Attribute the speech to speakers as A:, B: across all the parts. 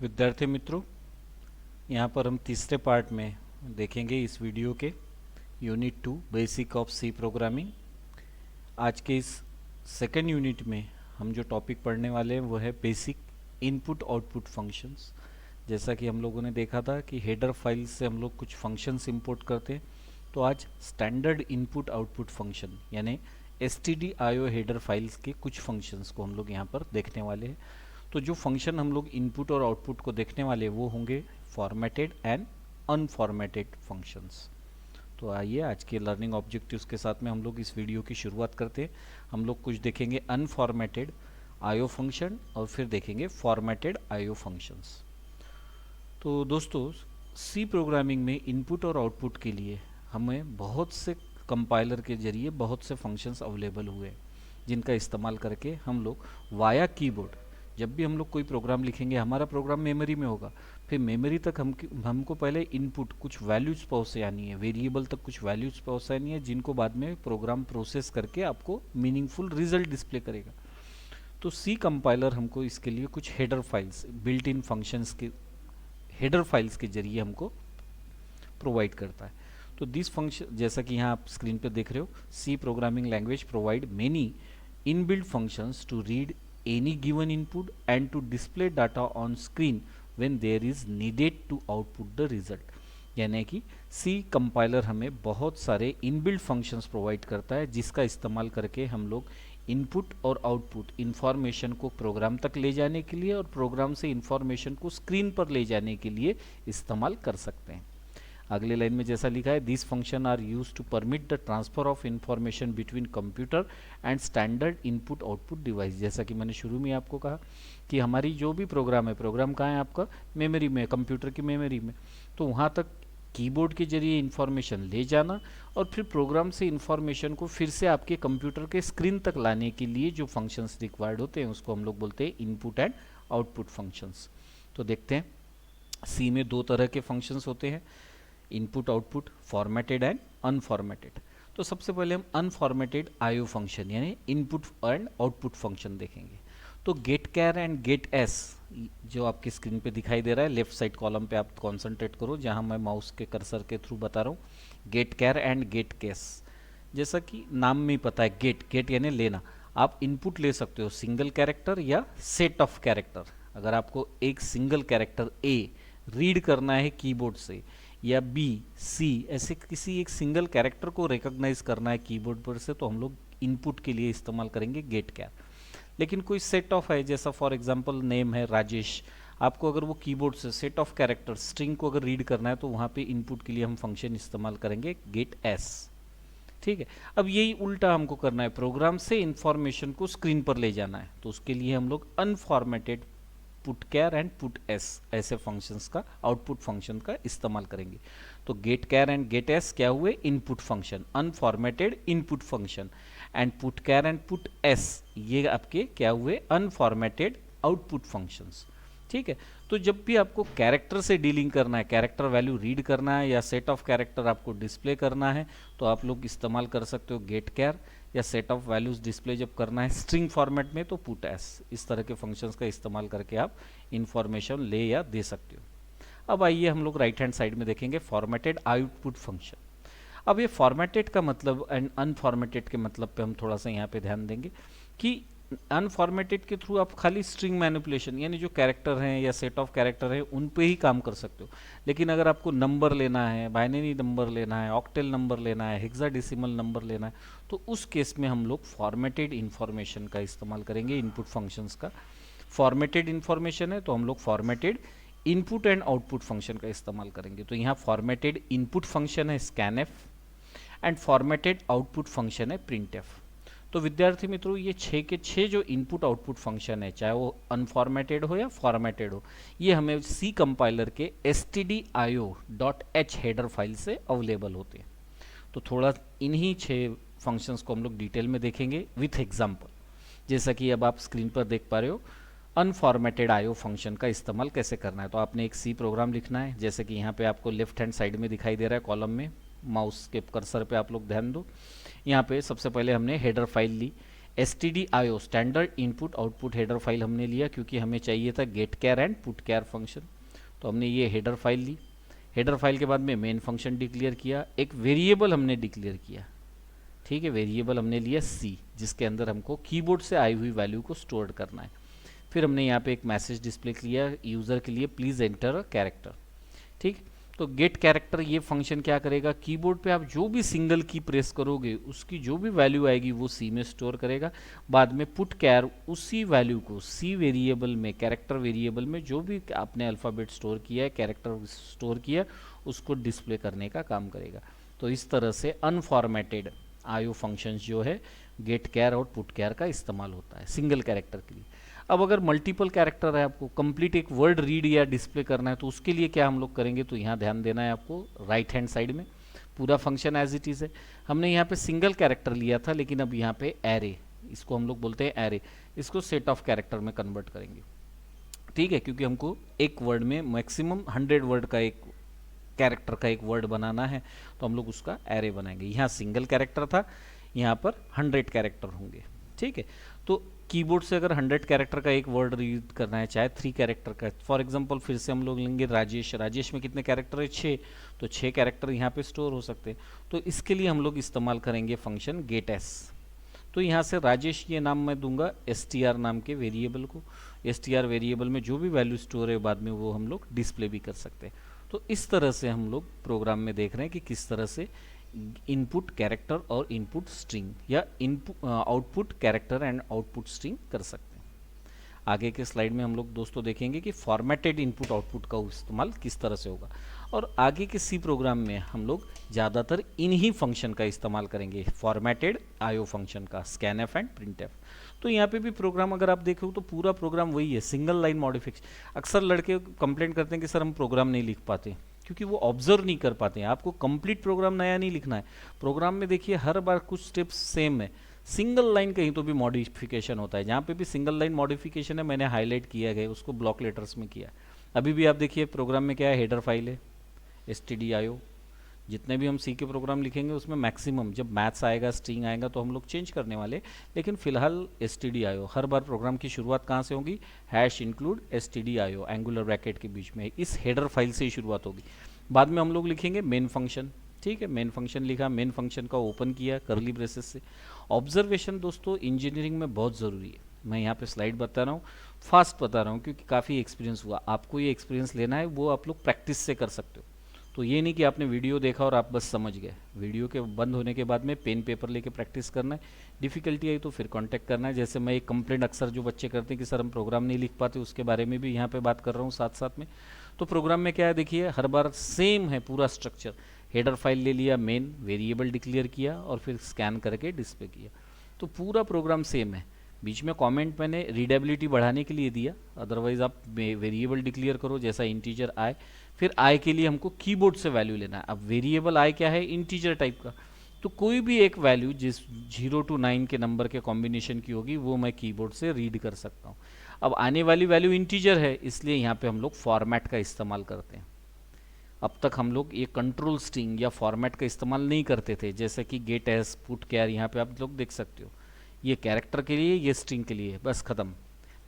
A: विद्यार्थी मित्रों, यहाँ पर हम तीसरे पार्ट में देखेंगे इस वीडियो के unit 2 basic of C programming. आज के इस सेकेंड यूनिट में हम जो टॉपिक पढ़ने वाले हैं वो है बेसिक इनपुट आउटपुट फंक्शंस। जैसा कि हम लोगों ने देखा था कि हेडर फाइल से हम लोग कुछ फंक्शंस इंपोर्ट करते हैं, तो आज स्टैंडर्ड इनपुट आउटपुट फंक्शन यानी stdio हेडर फाइल्स के कुछ फंक्शंस को हम लोग यहाँ पर देखने वाले हैं। तो जो फंक्शन हम लोग इनपुट और आउटपुट को देखने वाले वो होंगे फॉर्मेटेड एंड अनफॉर्मेटेड फंक्शंस। तो आइए आज के लर्निंग ऑब्जेक्टिव्स के साथ में हम लोग इस वीडियो की शुरुआत करते हैं। हम लोग कुछ देखेंगे अनफॉर्मेटेड आईओ फंक्शन और फिर देखेंगे फॉर्मेटेड आईओ फंक्शंस। तो दोस्तों, सी प्रोग्रामिंग में इनपुट और आउटपुट के लिए हमें बहुत से कंपाइलर के जरिए बहुत से फंक्शंस अवेलेबल हुए, जिनका इस्तेमाल करके हम लोग वाया कीबोर्ड, जब भी हम लोग कोई प्रोग्राम लिखेंगे, हमारा प्रोग्राम मेमोरी में होगा, फिर मेमोरी तक हमको पहले इनपुट कुछ वैल्यूज़ पहुँचानी है, वेरिएबल तक कुछ वैल्यूज़ पहुँचानी है, जिनको बाद में प्रोग्राम प्रोसेस करके आपको मीनिंगफुल रिजल्ट डिस्प्ले करेगा। तो सी कंपाइलर हमको इसके लिए कुछ header files, built in functions के हेडर फाइल्स के जरिए हमको प्रोवाइड करता है। तो दिस फंक्शन, जैसा कि यहाँ आप स्क्रीन पर देख रहे हो, C programming language provide many inbuilt functions to read any given input and to display data on screen when there is needed to output the result। यानी कि C कंपाइलर हमें बहुत सारे इनबिल्ट फंक्शंस प्रोवाइड करता है, जिसका इस्तेमाल करके हम लोग इनपुट और आउटपुट इंफॉर्मेशन को प्रोग्राम तक ले जाने के लिए और प्रोग्राम से इंफॉर्मेशन को स्क्रीन पर ले जाने के लिए इस्तेमाल कर सकते हैं। अगले लाइन में जैसा लिखा है, this function are use to permit the transfer of information between computer and standard input output device. जैसा कि मैंने शुरू में आपको कहा कि हमारी जो भी प्रोग्राम है, प्रोग्राम कहाँ है आपका, मेमोरी में, कंप्यूटर की मेमोरी में, तो वहाँ तक कीबोर्ड के जरिए इंफॉर्मेशन ले जाना और फिर प्रोग्राम से इंफॉर्मेशन को फिर से आपके कंप्यूटर के स्क्रीन तक लाने के लिए जो फंक्शंस रिक्वायर्ड होते हैं उसको हम लोग बोलते हैं इनपुट एंड आउटपुट फंक्शंस। तो देखते हैं, सी में दो तरह के फंक्शंस होते हैं, input output, formatted and unformatted. तो सबसे पहले हम अनफॉर्मेटेड आईओ फंक्शन यानी इनपुट एंड आउटपुट फंक्शन देखेंगे। तो get char and get S, जो आपकी स्क्रीन पे दिखाई दे रहा है, लेफ्ट साइड कॉलम पे आप कॉन्सेंट्रेट करो, जहां मैं माउस के कर्सर के थ्रू बता रहा हूँ। Get char and get case, जैसा कि नाम में ही पता है, गेट गेट यानी लेना। आप इनपुट ले सकते हो सिंगल कैरेक्टर या सेट ऑफ कैरेक्टर। अगर आपको एक सिंगल कैरेक्टर ए रीड करना है कीबोर्ड से, या बी, सी, ऐसे किसी एक सिंगल कैरेक्टर को रिकॉग्नाइज करना है कीबोर्ड पर से, तो हम लोग इनपुट के लिए इस्तेमाल करेंगे गेट कैर। लेकिन कोई सेट ऑफ है, जैसा फॉर एग्जांपल नेम है राजेश, आपको अगर वो कीबोर्ड से सेट ऑफ कैरेक्टर स्ट्रिंग को अगर रीड करना है, तो वहाँ पे इनपुट के लिए हम फंक्शन इस्तेमाल करेंगे गेट एस। ठीक है, अब यही उल्टा हमको करना है, प्रोग्राम से इंफॉर्मेशन को स्क्रीन पर ले जाना है, तो उसके लिए हम लोग unformatted put char and put S ऐसे फंक्शंस का, आउटपुट फंक्शन का इस्तेमाल करेंगे। तो get char and get S क्या हुए, input function, unformatted input function, and put char and put S ये आपके क्या हुए, अनफॉर्मेटेड आउटपुट फंक्शंस। ठीक है, तो जब भी आपको कैरेक्टर से डीलिंग करना है, कैरेक्टर वैल्यू रीड करना है या सेट ऑफ कैरेक्टर आपको डिस्प्ले करना है, तो आप लोग इस्तेमाल कर सकते हो गेट कैर, या सेट ऑफ वैल्यूज डिस्प्ले जब करना है स्ट्रिंग फॉर्मेट में तो पुट एस। इस तरह के फंक्शंस का इस्तेमाल करके आप इंफॉर्मेशन ले या दे सकते हो। अब आइए हम लोग राइट हैंड साइड में देखेंगे फॉर्मेटेड आउटपुट फंक्शन। अब ये फॉर्मेटेड का मतलब एंड अनफॉर्मेटेड के मतलब पे हम थोड़ा सा यहाँ पे ध्यान देंगे कि अनफॉर्मेटेड के थ्रू आप खाली स्ट्रिंग मैनिपुलेशन यानी जो कैरेक्टर हैं या सेट ऑफ कैरेक्टर है उन पे ही काम कर सकते हो। लेकिन अगर आपको नंबर लेना है, बाइनरी नंबर लेना है, ऑक्टेल नंबर लेना है, हेक्साडेसिमल नंबर लेना है, तो उस केस में हम लोग फॉर्मेटेड इंफॉर्मेशन का इस्तेमाल करेंगे इनपुट फंक्शंस का। फॉर्मेटेड इंफॉर्मेशन है तो हम लोग formatted input and output function का इस्तेमाल करेंगे। तो यहाँ फॉर्मेटेड इनपुट फंक्शन है scanf and formatted output function है प्रिंटएफ। तो विद्यार्थी मित्रों, ये 6 के 6 जो इनपुट आउटपुट फंक्शन है, चाहे वो अनफॉर्मेटेड हो या फॉर्मेटेड हो, ये हमें सी कंपाइलर के stdio.h हेडर फाइल से अवेलेबल होते हैं। तो थोड़ा इन्हीं 6 फंक्शंस को हम लोग डिटेल में देखेंगे विथ एग्जांपल। जैसा कि अब आप स्क्रीन पर देख पा रहे हो, अनफॉर्मेटेड आईओ फंक्शन का इस्तेमाल कैसे करना है। तो आपने एक सी प्रोग्राम लिखना है, जैसे कि यहाँ पे आपको लेफ्ट हैंड साइड में दिखाई दे रहा है कॉलम में, माउस के कर्सर पे आप लोग ध्यान दो। यहाँ पे सबसे पहले हमने हेडर फाइल ली, stdio standard input output header file हमने लिया, क्योंकि हमें चाहिए था get char and put char function, तो हमने ये हेडर फाइल ली। हेडर फाइल के बाद में मेन फंक्शन डिक्लेयर किया, एक वेरिएबल हमने डिक्लेयर किया, ठीक है, वेरिएबल हमने लिया सी, जिसके अंदर हमको कीबोर्ड से आई हुई वैल्यू को स्टोर करना है। फिर हमने यहाँ पे एक मैसेज डिस्प्ले किया यूज़र के लिए, प्लीज़ एंटर अ कैरेक्टर, ठीक। तो गेट कैरेक्टर ये फंक्शन क्या करेगा, कीबोर्ड पे आप जो भी सिंगल की प्रेस करोगे उसकी जो भी वैल्यू आएगी वो सी में स्टोर करेगा। बाद में पुट कैर उसी वैल्यू को सी वेरिएबल में, कैरेक्टर वेरिएबल में जो भी आपने अल्फ़ाबेट स्टोर किया है, कैरेक्टर स्टोर किया, उसको डिस्प्ले करने का काम करेगा। तो इस तरह से अनफॉर्मेटेड आईओ फंक्शंस जो है गेट कैर और पुट कैर का इस्तेमाल होता है सिंगल कैरेक्टर के लिए। अब अगर मल्टीपल कैरेक्टर है, आपको कंप्लीट एक वर्ड रीड या डिस्प्ले करना है, तो उसके लिए क्या हम लोग करेंगे, तो यहाँ ध्यान देना है आपको, राइट हैंड साइड में पूरा फंक्शन एज इट इज़ है। हमने यहाँ पे सिंगल कैरेक्टर लिया था, लेकिन अब यहाँ पे एरे, इसको हम लोग बोलते हैं एरे, इसको सेट ऑफ कैरेक्टर में कन्वर्ट करेंगे, ठीक है, क्योंकि हमको एक वर्ड में मैक्सिमम 100 वर्ड का एक कैरेक्टर का एक वर्ड बनाना है, तो हम लोग उसका एरे बनाएंगे। यहाँ सिंगल कैरेक्टर था, यहाँ पर 100 कैरेक्टर होंगे, ठीक है। तो कीबोर्ड से अगर 100 कैरेक्टर का एक वर्ड रीड करना है, चाहे 3 कैरेक्टर का, फॉर एग्जांपल फिर से हम लोग लेंगे राजेश, राजेश में कितने कैरेक्टर है, 6, तो 6 कैरेक्टर यहाँ पे स्टोर हो सकते हैं। तो इसके लिए हम लोग इस्तेमाल करेंगे फंक्शन गेट एस। तो यहाँ से राजेश ये नाम मैं दूंगा str नाम के वेरिएबल को, str वेरिएबल में जो भी वैल्यू स्टोर है बाद में वो हम लोग डिस्प्ले भी कर सकते हैं। तो इस तरह से हम लोग प्रोग्राम में देख रहे हैं कि किस तरह से इनपुट कैरेक्टर और इनपुट स्ट्रिंग या input output character and output string कर सकते हैं। आगे के स्लाइड में हम लोग दोस्तों देखेंगे कि फॉर्मेटेड इनपुट आउटपुट का इस्तेमाल किस तरह से होगा, और आगे के सी प्रोग्राम में हम लोग ज़्यादातर इन्हीं फंक्शन का इस्तेमाल करेंगे, फॉर्मेटेड आईओ फंक्शन का, स्कैनएफ एंड प्रिंटएफ। तो यहाँ पे भी प्रोग्राम अगर आप देखो तो पूरा प्रोग्राम वही है, सिंगल लाइन मॉडिफिकेशन। अक्सर लड़के कंप्लेंट करते हैं कि सर हम प्रोग्राम नहीं लिख पाते, क्योंकि वो ऑब्जर्व नहीं कर पाते हैं। आपको कंप्लीट प्रोग्राम नया नहीं लिखना है, प्रोग्राम में देखिए हर बार कुछ स्टेप्स सेम है, सिंगल लाइन कहीं तो भी मॉडिफिकेशन होता है। जहाँ पे भी सिंगल लाइन मॉडिफिकेशन है मैंने हाईलाइट किया गया, उसको ब्लॉक लेटर्स में किया। अभी भी आप देखिए प्रोग्राम में क्या है, हेडर फाइल है stdio। जितने भी हम सी के प्रोग्राम लिखेंगे उसमें मैक्सिमम जब मैथ्स आएगा, स्ट्रिंग आएगा तो हम लोग चेंज करने वाले, लेकिन फिलहाल stdio। हर बार प्रोग्राम की शुरुआत कहाँ से होगी, hash include stdio angular bracket के बीच में, इस हेडर फाइल से ही शुरुआत होगी। बाद में हम लोग लिखेंगे मेन फंक्शन, ठीक है, मेन फंक्शन लिखा, मेन फंक्शन का ओपन किया कर्ली ब्रेसेस से। ऑब्जर्वेशन दोस्तों इंजीनियरिंग में बहुत ज़रूरी है, मैं यहाँ पे स्लाइड बता रहा हूँ, फास्ट बता रहा हूँ क्योंकि काफ़ी एक्सपीरियंस हुआ। आपको ये एक्सपीरियंस लेना है वो आप लोग प्रैक्टिस से कर सकते हो। तो ये नहीं कि आपने वीडियो देखा और आप बस समझ गए, वीडियो के बंद होने के बाद में पेन पेपर लेके प्रैक्टिस करना है। डिफ़िकल्टी आई तो फिर कांटेक्ट करना है। जैसे मैं एक कंप्लेंट अक्सर जो बच्चे करते हैं कि सर हम प्रोग्राम नहीं लिख पाते, उसके बारे में भी यहाँ पे बात कर रहा हूँ साथ साथ में। तो प्रोग्राम में क्या है देखिए, हर बार सेम है पूरा स्ट्रक्चर, हेडर फाइल ले लिया, मेन वेरिएबल डिक्लेयर किया और फिर स्कैन करके डिस्प्ले किया, तो पूरा प्रोग्राम सेम है। बीच में कमेंट मैंने रीडेबिलिटी बढ़ाने के लिए दिया, अदरवाइज आप वेरिएबल डिक्लेयर करो जैसा इंटीजर आए, फिर आई के लिए हमको कीबोर्ड से वैल्यू लेना है। अब वेरिएबल आई क्या है, इंटीजर टाइप का, तो कोई भी एक वैल्यू जिस 0 to 9 के नंबर के कॉम्बिनेशन की होगी वो मैं कीबोर्ड से रीड कर सकता हूँ। अब आने वाली वैल्यू इंटीजर है, इसलिए यहाँ पे हम लोग फॉर्मेट का इस्तेमाल करते हैं। अब तक हम लोग ये कंट्रोल स्ट्रिंग या फॉर्मेट का इस्तेमाल नहीं करते थे, जैसे कि गेट एस, पुट कैर, यहाँ पे आप लोग देख सकते हो, ये कैरेक्टर के लिए, ये स्ट्रिंग के लिए, बस ख़त्म।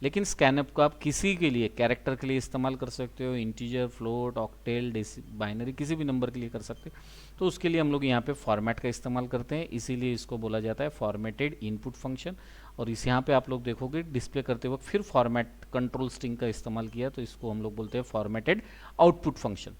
A: लेकिन स्कैनअप को आप किसी के लिए, कैरेक्टर के लिए इस्तेमाल कर सकते हो, इंटीजर, फ्लोट, ऑक्टेल, बाइनरी, किसी भी नंबर के लिए कर सकते हो। तो उसके लिए हम लोग यहाँ पे फॉर्मेट का इस्तेमाल करते हैं, इसीलिए इसको बोला जाता है फॉर्मेटेड इनपुट फंक्शन। और इस यहाँ पे आप लोग देखोगे डिस्प्ले करते वक्त फिर फॉर्मेट कंट्रोल स्ट्रिंग का इस्तेमाल किया, तो इसको हम लोग बोलते हैं फॉर्मेटेड आउटपुट फंक्शन।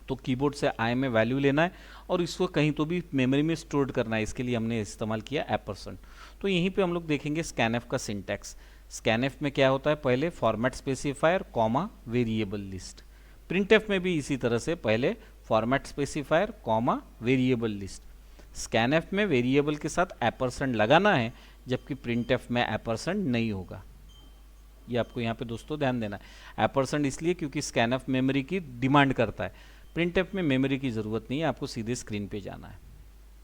A: तो कीबोर्ड से आई में वैल्यू लेना है और इसको कहीं तो भी मेमोरी में स्टोर करना है, इसके लिए हमने इस्तेमाल किया एम्परसेंड। तो यहीं पे हम लोग देखेंगे स्कैनएफ का सिंटैक्स। स्कैनएफ में क्या होता है, पहले format specifier comma variable list. Printf में भी इसी तरह से पहले format specifier comma variable list. Scanf में वेरिएबल के साथ एम्परसेंड लगाना है, जबकि प्रिंटएफ में एम्परसेंड नहीं होगा। ये आपको यहाँ पे दोस्तों ध्यान देना है। एम्परसेंड इसलिए क्योंकि स्कैनएफ मेमोरी की डिमांड करता है, प्रिंटएफ में मेमोरी की ज़रूरत नहीं है, आपको सीधे स्क्रीन पे जाना है,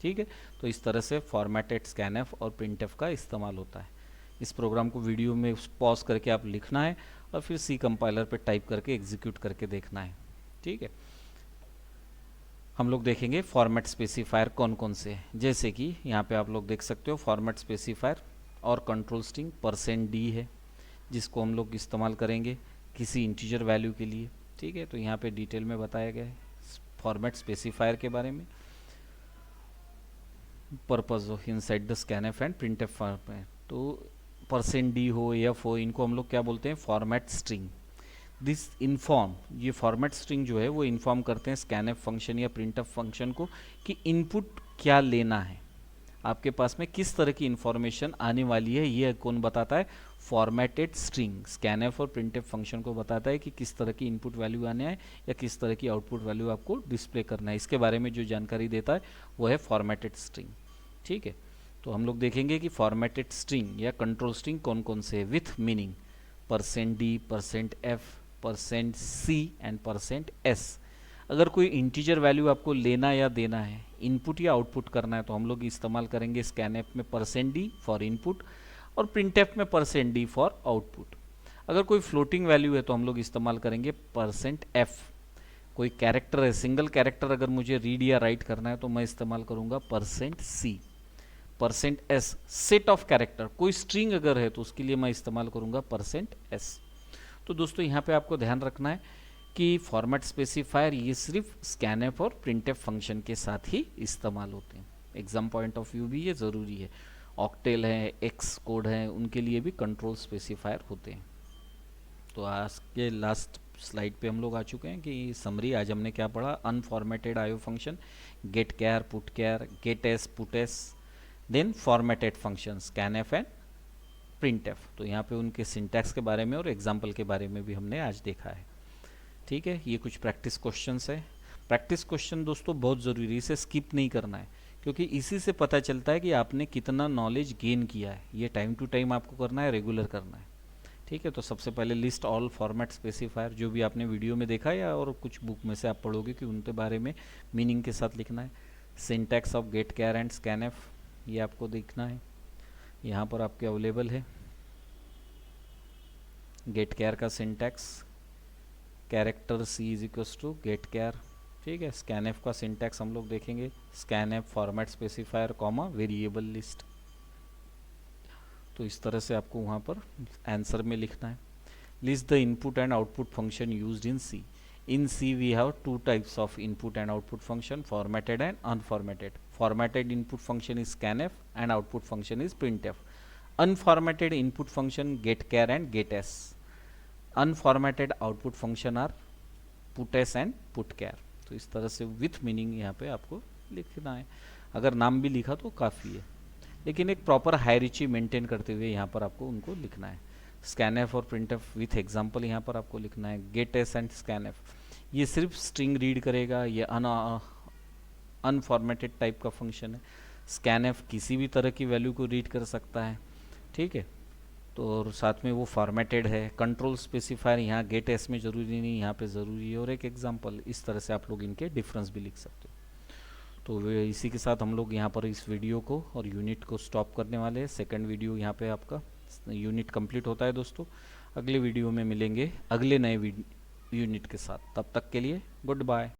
A: ठीक है। तो इस तरह से फॉर्मेटेड स्कैनएफ और प्रिंटएफ का इस्तेमाल होता है। इस प्रोग्राम को वीडियो में पॉज करके आप लिखना है और फिर सी कंपाइलर पे टाइप करके एग्जीक्यूट करके देखना है, ठीक है। हम लोग देखेंगे फॉर्मेट स्पेसिफायर कौन कौन से हैं, जैसे कि यहाँ पे आप लोग देख सकते हो फॉर्मेट स्पेसिफायर और कंट्रोल स्ट्रिंग %d है, जिसको हम लोग इस्तेमाल करेंगे किसी इंटीजर वैल्यू के लिए। ठीक है, तो यहाँ पे डिटेल में बताया गया है फॉर्मेट स्पेसिफायर के बारे में, purpose of inside the scanf and printf format. तो %d हो, f हो, इनको हम लोग क्या बोलते हैं, फॉर्मेट स्ट्रिंग। दिस इन्फॉर्म, ये फॉर्मेट स्ट्रिंग जो है वो इन्फॉर्म करते हैं स्कैनफ फंक्शन या प्रिंटफ फंक्शन को कि इनपुट क्या लेना है, आपके पास में किस तरह की इंफॉर्मेशन आने वाली है, ये कौन बताता है, फॉर्मेटेड स्ट्रिंग स्कैनफ और प्रिंटफ फंक्शन को बताता है कि किस तरह की इनपुट वैल्यू आने है या किस तरह की आउटपुट वैल्यू आपको डिस्प्ले करना है। इसके बारे में जो जानकारी देता है वो है फॉर्मेटेड स्ट्रिंग। ठीक है, तो हम लोग देखेंगे कि फॉर्मेटेड स्ट्रिंग या कंट्रोल स्ट्रिंग कौन कौन से है with meaning %d, %f, %c and %s। अगर कोई इंटीजर वैल्यू आपको लेना या देना है, इनपुट या आउटपुट करना है, तो हम लोग इस्तेमाल करेंगे स्कैनफ में %d फॉर इनपुट और प्रिंटफ में %d फॉर आउटपुट। अगर कोई फ्लोटिंग वैल्यू है तो हम लोग इस्तेमाल करेंगे %f। कोई कैरेक्टर है, सिंगल कैरेक्टर अगर मुझे रीड या राइट करना है तो मैं इस्तेमाल करूंगा %c। %s set of character, कोई स्ट्रिंग अगर है तो उसके लिए मैं इस्तेमाल करूंगा %s। तो दोस्तों यहाँ पे आपको ध्यान रखना है कि फॉर्मेट स्पेसिफायर ये सिर्फ स्कैनफ और प्रिंटफ फंक्शन के साथ ही इस्तेमाल होते हैं। एग्जाम पॉइंट ऑफ व्यू भी ये ज़रूरी है। ऑक्टेल है, एक्स कोड है, उनके लिए भी कंट्रोल स्पेसिफायर होते हैं। तो आज के लास्ट स्लाइड पे हम लोग आ चुके हैं कि समरी आज हमने क्या पढ़ा, unformatted IO function, get char, put char, get S, put S, then formatted function scanf and printf. तो यहाँ पे उनके सिंटैक्स के बारे में और एग्जाम्पल के बारे में भी हमने आज देखा है। ठीक है, ये कुछ प्रैक्टिस क्वेश्चंस है। प्रैक्टिस क्वेश्चन दोस्तों बहुत ज़रूरी है, इसे स्किप नहीं करना है, क्योंकि इसी से पता चलता है कि आपने कितना नॉलेज गेन किया है। ये टाइम टू टाइम आपको करना है, रेगुलर करना है। ठीक है, तो सबसे पहले लिस्ट ऑल फॉर्मेट स्पेसिफायर, जो भी आपने वीडियो में देखा या और कुछ बुक में से आप पढ़ोगे कि उनके बारे में मीनिंग के साथ लिखना है। Syntax of get char and scanf, ये आपको देखना है, यहाँ पर आपके अवेलेबल है। गेट कैर का syntax, character c is equals to get char. ठीक है, स्कैनफ का सिंटैक्स हम लोग देखेंगे, scanf format specifier comma variable list. तो इस तरह से आपको वहाँ पर आंसर में लिखना है। List the input and output function used in C. In C we have two types of input and output function, formatted and unformatted. Formatted input function is scanf and output function is printf. Unformatted input function getChar and getS. Unformatted output function are putS and putChar. तो इस तरह से with meaning यहाँ पे आपको लिखना है। अगर नाम भी लिखा तो काफ़ी है, लेकिन एक प्रॉपर हायरार्ची मेंटेन करते हुए यहाँ पर आपको उनको लिखना है। स्कैनफ और प्रिंटफ विथ एग्जांपल यहाँ पर आपको लिखना है। गेट एस एंड स्कैनफ, ये सिर्फ स्ट्रिंग रीड करेगा, ये अनफॉर्मेटेड टाइप का फंक्शन है। स्कैनफ किसी भी तरह की वैल्यू को रीड कर सकता है। ठीक है, तो और साथ में वो फॉर्मेटेड है। कंट्रोल स्पेसिफायर यहाँ गेट एस में ज़रूरी नहीं, यहाँ पे ज़रूरी है। और एक एग्जांपल, इस तरह से आप लोग इनके डिफरेंस भी लिख सकते हो। तो इसी के साथ हम लोग यहाँ पर इस वीडियो को और यूनिट को स्टॉप करने वाले हैं। सेकंड वीडियो यहाँ पे आपका यूनिट कंप्लीट होता है दोस्तों। अगले वीडियो में मिलेंगे अगले नए यूनिट के साथ। तब तक के लिए गुड बाय।